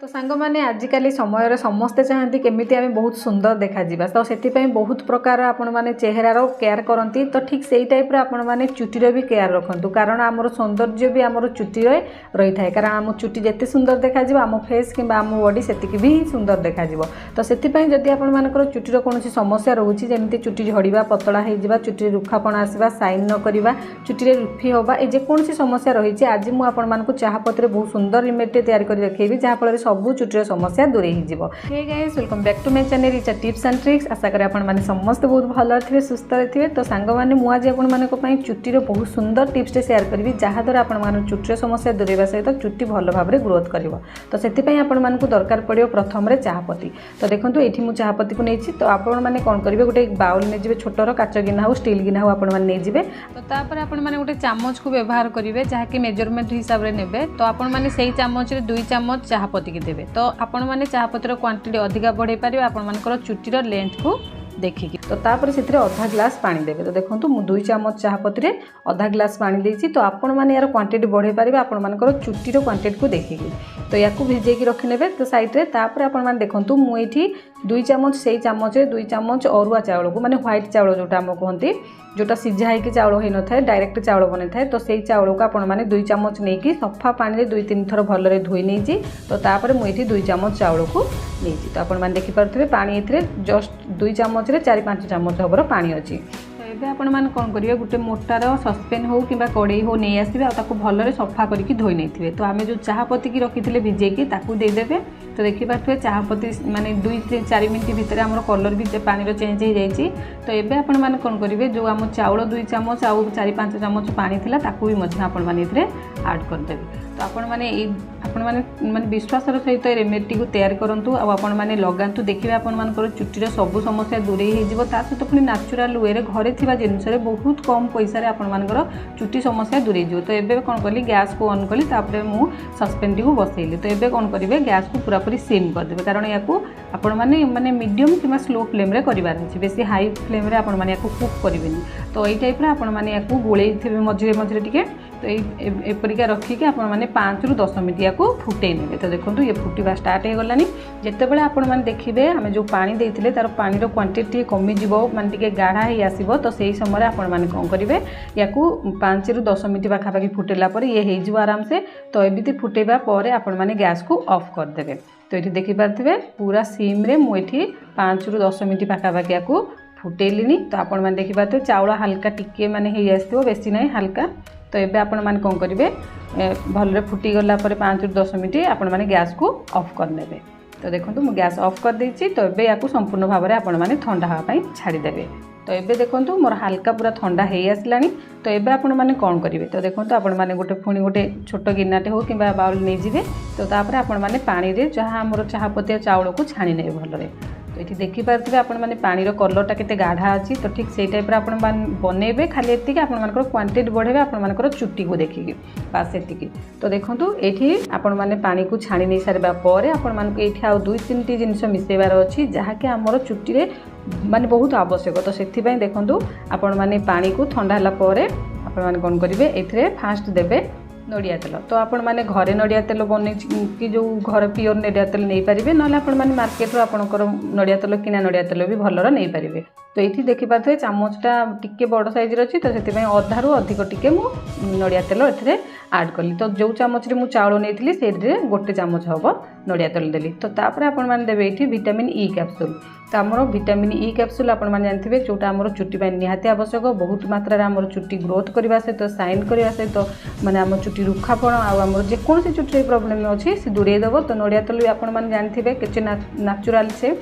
तो सांग मैंने आजिकल समय समस्ते चाहती केमी आम बहुत सुंदर देखा तो से बहुत प्रकार आपण मैंने चेहरार केयर करती तो ठीक से टाइप आपण मैंने चुटीर भी केयर रखु कारण आम सौंदर्य भी आम चुटी रही है कारण आम चुटी जिते सुंदर देखा आम फेस कि आम बॉडी से भी सुंदर देखा तो से जदि आपर चुटीर कौन समस्या रोचे जमी चुटी झड़वा पतला हो चुटी रुखापण आसवा साइन न करवा चुटी रुफी हवा ये जेकोसी समस्या रही आज मुझे चाहपत्ती बहुत सुंदर रेमेडी तैयार कर देखी जहाँफल सबू चुटीर समस्या दूरे हो। Hey guys welcome back to my channel it's tips and tricks. आशा करें आपण माने समस्त बहुत भल थे सुस्थ थे। तो सांग मैंने मुझे आपण चुटीर बहुत सुंदर टिप्स शेयर करी जहाँद्वारा आपण चुटीर समस्या दूरेवा सहित चुटी भल भाव में ग्रोथ कर तो से दरकार पड़ो प्रथम चाहपत्ती। तो देखो ये मुझे चाहपत्ती को नहीं तो आपण मैंने कौन करेंगे गोटे बाउल नहीं छोटर काच गिना हो स्टील गिना हो आपने तो तापर आपण गोटे चामच को व्यवहार करेंगे जहाँकि मेजरमेंट हिसाब से ने तो आपण मैंने से चामच 2 चामच चाहपत्ती की देवे तो आपण मैंने चाहपत्तीर क्वांटिटी अधिका बढ़ाई पारे आपर चुटीर लेंथ को देखिकी। तो तापर से अधा ग्लास पानी देवे। तो देखो मुझे 2 चामच चाहपत्ती अधा ग्लास पानी देती तो आपण मैंने यार क्वांटिटी बढ़ाई पारे आपर चुटीर क्वांटिटी को देखिकी। तो या भिजेकी रखिने तो सैड्रे तापर आपण देखो मुझे 2 चामच से चामच 2 चामच अरुआ चाउल को माने व्हाइट चाउल जोटा आम कहते जोटा सिझा होकर चाउल हो न था डायरेक्ट चाउल बन था तो से चाउल को आपण मैंने 2 चामच नहीं सफा पानी 2-3 थर भलरे धोई नहीं तो तापर मुझे 2 चामच चाउल को नहीं तो आपण मैंने देखिपे पानी ए जस्ट 2 चामच 4-5 चामच हबर पानी अच्छी। तो ये आपण मैंने कौन करेंगे गोटे मोटार सस्पेन हो कि कड़े हो नहीं आसवे आपको भलरे सफा करके धोई नहीं तो आम जो चाहपत्ती की रखी थे भिजेकी देदेवे। तो देखिपे चाहपत्ती माने 2-4 मिनट भितर आम कलर भी पानी चेंज हो जाए। तो ये आपण मैंने कौन करेंगे जो आम चाउल 2 चामच आउ 4-5 चामच पानी था भी आपण मैंने आड करदेवे। तो आपण मैंने विश्वासर सहित रेमेडी को तैयार करूँ आपण मैंने लगातु देखिए आपर चुटीर सबू समस्या दूरे हो सहित पुणी नाचुराल वे घरे थिबा जिनस बहुत कम पैसा आपर चुटी समस्या दूरे हो। तो ये कौन कली गैस को ऑन कली तापर मु सस्पेन टी को बसैली। तो ये कौन करेंगे गैस को पूरापूरी सिम करदे कारण या आपण मैंने मीडियम कि स्लो फ्लेम रे करार अच्छे बेसी हाई फ्लेम रे आपण मैंने कुक करेंगे। तो यही टाइप आपण मैंने गोले थे मझे मझे टी तो यपरिका रखिकी आपण मैंने 5-10 मिनट या फुटे ने। तो देखो ये फुटा स्टार्ट हो गलानी जितेबाला आपण मैंने देखिए आम जो पानी देते तार पानीर क्वांटिटी कमिज मानते गाढ़ा ही आसो तो से समय आपण मैंने कौन करेंगे या 5-10 मिनट पाखापाखि फुटेला ये हो आराम से। तो एमती फुटेबा आपण मैंने गैस को ऑफ करदे। तो ये देखिपे पूरा सिम्रे मुझे 5-10 मिनट पाखापाखि या फुटेली। तो आपण मैंने देखिपे चाउल हल्का टिके माने आसो बेसी ना हल्का। तो ये आपण मैंने कौन करेंगे भलरे फुटी गला 5-10 मिनट आपण मैंने गैस को ऑफ करदे। तो देखो मुझे गैस ऑफ कर देछि। तो ये या संपूर्ण भाव में आपण मैंने ठंडा हाँपाई छाड़ीदेवे। तो ये देखो मोर हल्का पूरा ठंडा हो आसलानी। तो ये आपण मैंने कौन करेंगे तो देखो आपण मैंने गोटे पुणी गोटे छोट गिनाटे हो कि बाउल नहीं जी तो तापर आपण मैंने पानी रे जहाँ आमर चाहपत्ती चाउल को छाणी ने भलरे। तो ये देखिपे आपण मैंने पानी कलरटा केते गाढ़ा अच्छी तो ठीक से टाइप आपण बनइबे खाली एति आपण क्वांटिटी बढ़ेबे आपण चुटी को देखिकी बास एति। तो देखो ये आपण मैंने पानी को छाणी नहीं सारा पर आपण ये आउ 2-3 जिनस मिसेबार अच्छी जहाँकि आमर चुटी रे माने बहुत आवश्यक। तो से देखो आपण मैंने पानी को ठंडा है आपण मैंने कौन करेंगे ये फास्ट देवे नड़िया तेल। तो आपण मैंने घरे नड़िया तेल बन कि जो घर प्योर नड़िया तेल नहीं पारे ना आपण मैंने मार्केट आपंकर नड़िया तेल किना नड़िया तेल भी भलर नहीं पारे। तो ये देखिपे चामचटा टिके बड़ साइज अच्छी तो से अधारू अधिक टिके मु नड़िया तेल ए आड कली। तो जो चामच मु चाउल नहीं से गोटे चामच हम नड़िया तेल देली। तो तापर आपण मैंने देवे ये विटामिन ई कैप्सूल। तो आमर विटामिन ई कैप्सूल आपण मैंने जानते जोटा आमर चुटी निहाती आवश्यक बहुत मात्रा आमर चुटी ग्रोथ करने सहित साइन करने सहित माने आम चुटी रुखापण आमर जेकोसी चुटी प्रोब्लेम अच्छी से दूरे देव। तो नड़िया तेल आपण मैंने जानते के नाचुराल से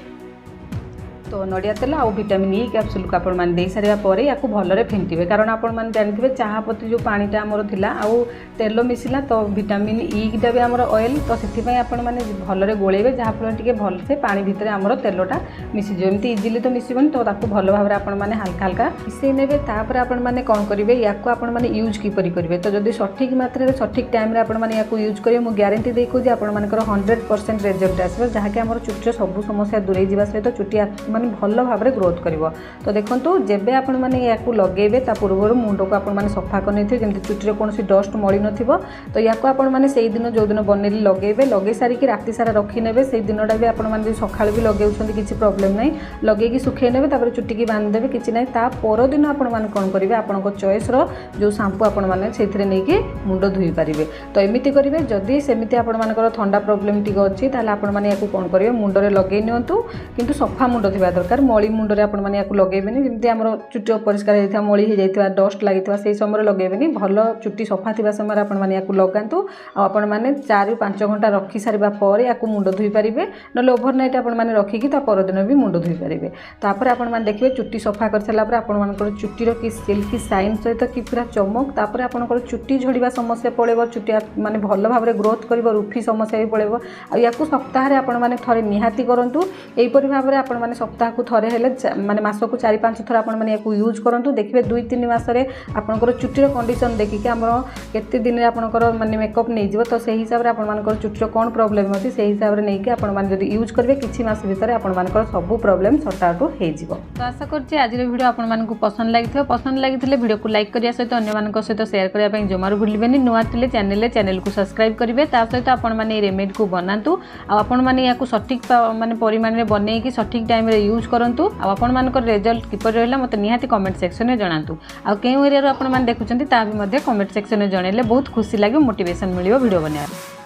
तो नड़िया तेल आउ विटामिन ई कैप्सूल को आपण मैंने दे सारा पर या भलरे फेंटिबे कारण आपण मैंने जानते चाहपत्ती जो पानीटा आमर थिला आउ तेल मिसिला तो विटामिन ईटा भी आमर ऑयल तो से आपण मैंने भलरे गोलेबे जहाँफल टिके भल से पानी भितर आमर तेलटा मिसीज एमती इजिली तो मिसबनी तो भल भाव आपण मैंने हल्का हल्का मिसई नेबे। तापर आपण मैंने कौन करेंगे या आपण मैंने यूज किपरि करेंगे तो जदि सठिक मात्रा सठिक टाइम आपण मैंने या यूज करेंगे मुझे ग्यारंटी देखो आपण मानकर 100% रिजल्ट आसो जहाँकि आमर चुटीर सबू समस्या दूरे जावा सहित चुटी ମାନେ ଭଲ ଭାବରେ ଗ୍ରୋଥ୍ କରିବ। ତ ଦେଖନ୍ତୁ ଯେବେ ଆପଣମାନେ ୟାକୁ ଲଗେଇବେ ତା ପୂର୍ବରୁ ମୁଣ୍ଡକୁ ଆପଣମାନେ ସଫା କରିନେଇଥିବେ, ଯେମିତି ଚୁଟିରେ କୌଣସି ଡଷ୍ଟ ମଳି ନଥିବ। ତ ୟାକୁ ଆପଣମାନେ ସେଇଦିନ ଯେଉଁଦିନ ବନେଇଲେ ଲଗେଇବେ, ଲଗେଇ ସାରିକି ରାତି ସାରା ରଖିନେବେ। ସେଇ ଦିନଟା ବି ଆପଣମାନେ ଯଦି ସକାଳୁ ବି ଲଗେଉଛନ୍ତି କିଛି ପ୍ରୋବ୍ଲେମ୍ ନାହିଁ, ଲଗେଇକି ଶୁଖେଇ ନେବେ, ତାପରେ ଚୁଟିକି ବାନ୍ଧିଦେବେ, କିଛି ନାହିଁ। ତା ପରଦିନ ଆପଣମାନେ କ'ଣ କରିବେ, ଆପଣଙ୍କ ଚଏସ୍ର ଯେଉଁ ସାମ୍ପୁ ଆପଣମାନେ ସେଇଥିରେ ନେଇକି ମୁଣ୍ଡ ଧୋଇ ପାରିବେ। ତ ଏମିତି କରିବେ। ଯଦି ସେମିତି ଆପଣମାନଙ୍କର ଥଣ୍ଡା ପ୍ରୋବ୍ଲେମ୍ ଟିକେ ଅଛି ତାହେଲେ ଆପଣମାନେ ୟାକୁ କ'ଣ କରିବେ, ମୁଣ୍ଡରେ ଲଗେଇ ନିଅନ୍ତୁ, କିନ୍ତୁ ସଫା ମୁଣ୍ଡ ଥିବା ଦରକାର। ମଳି ମୁଣ୍ଡରେ ଆପଣମାନେ ୟାକୁ ଲଗେଇବେନି, ଯେମିତି ଆମର ଚୁଟି ଅପରିଷ୍କାର ହେଇଯାଇଥିବା, ମଳି ହେଇଯାଇଥିବା, ଡଷ୍ଟ ଲାଗିଥିବା ସେଇ ସମୟରେ ଲଗେଇବେନି। ଭଲ ଚୁଟି ସଫା ଥିବା ସମୟରେ ଆପଣମାନେ ୟାକୁ ଲଗାନ୍ତୁ। ଆଉ ଆପଣମାନେ 4ରୁ 5 ଘଣ୍ଟା ରଖି ସାରିବା ପରେ ୟାକୁ ମୁଣ୍ଡ ଧୋଇ ପାରିବେ, ନହେଲେ ଓଭରନାଇଟ୍ ଆପଣମାନେ ରଖିକି ତା ପରଦିନ ବି ମୁଣ୍ଡ ଧୋଇ ପାରିବେ। ତାପରେ ଆପଣମାନେ ଦେଖିବେ ଚୁଟି ସଫା କରିସାରିଲା ପରେ ଆପଣମାନଙ୍କର ଚୁଟିର କି ସିଲ୍କି ସାଇନ୍ ସହିତ କି ପୁରା ଚମକ, ତାପରେ ଆପଣଙ୍କର ଚୁଟି ଝଡ଼ିବା ସମସ୍ୟା ପଳେଇବ, ଚୁଟି ମାନେ ଭଲ ଭାବରେ ଗ୍ରୋଥ୍ କରିବ, ରୁଫି ସମସ୍ୟା ବି ପଳେଇବ। ଆଉ ୟାକୁ ସପ୍ତାହରେ ଆପଣମାନେ ଥରେ ନିହାତି କରନ୍ତୁ। ଏହିପରି ଭାବରେ ଆପଣମାନେ ସପ୍ତାହକୁ ଥରେ ହେଲେ ମାନେ ମାସକୁ 4-5 ଥର ଆପଣମାନେ ୟାକୁ ୟୁଜ୍ କରନ୍ତୁ। ଦେଖିବେ 2-3 ମାସରେ ଆପଣଙ୍କର ଚୁଟିର କଣ୍ଡିସନ୍ ଦେଖିକି ଆମର କେତେ ଦିନରେ ଆପଣଙ୍କର ମାନେ ମେକଅପ୍ ନେଇଯିବ। ତ ସେହି ହିସାବରେ ଆପଣମାନଙ୍କର ଚୁଟିର କ'ଣ ପ୍ରୋବ୍ଲେମ୍ ଅଛି ସେହି ହିସାବରେ ନେଇକି ଆପଣମାନେ ଯଦି ୟୁଜ୍ କରିବେ କିଛି ମାସ ଭିତରେ ଆପଣମାନଙ୍କର ସବୁ ପ୍ରୋବ୍ଲେମ୍ ସର୍ଟ ଆଉଟ୍ ହେଇଯିବ। ତ ଆଶା କରୁଛି ଆଜିର ଭିଡ଼ିଓ ଆପଣମାନଙ୍କୁ ପସନ୍ଦ ଲାଗିଥିବ। ପସନ୍ଦ ଲାଗିଥିଲେ ଭିଡ଼ିଓକୁ ଲାଇକ୍ କରିବା ସହିତ ଅନ୍ୟମାନଙ୍କ ସହିତ ସେୟାର କରିବା ପାଇଁ ଜମାରୁ ଭୁଲିବେନି। ନୂଆ ଥିଲେ ଚ୍ୟାନେଲକୁ ସବସ୍କ୍ରାଇବ୍ କରିବେ। ତା ସହିତ ଆପଣମାନେ এই ରେମେଡ଼ିକୁ ବନାନ୍ତୁ, ଆଉ ଆପଣମାନେ ୟାକୁ ସଠିକ୍ ମାନେ ପରିମାଣରେ ବନେଇକି ସଠିକ୍ ଟାଇମ୍ରେ ୟୁଜ୍ କରନ୍ତୁ। ଆଉ ଆପଣମାନଙ୍କର ରେଜଲ୍ଟ କିପରି ରହିଲା ମୋତେ ନିହାତି କମେଣ୍ଟ ସେକ୍ସନରେ ଜଣାନ୍ତୁ। ଆଉ କେଉଁ ଏରିଆରୁ ଆପଣମାନେ ଦେଖୁଛନ୍ତି ତାହା ବି ମଧ୍ୟ କମେଣ୍ଟ ସେକ୍ସନରେ ଜଣାଇଲେ ବହୁତ ଖୁସି ଲାଗିବ, ମୋଟିଭେସନ୍ ମିଳିବ ଭିଡ଼ିଓ ବନେଇବା।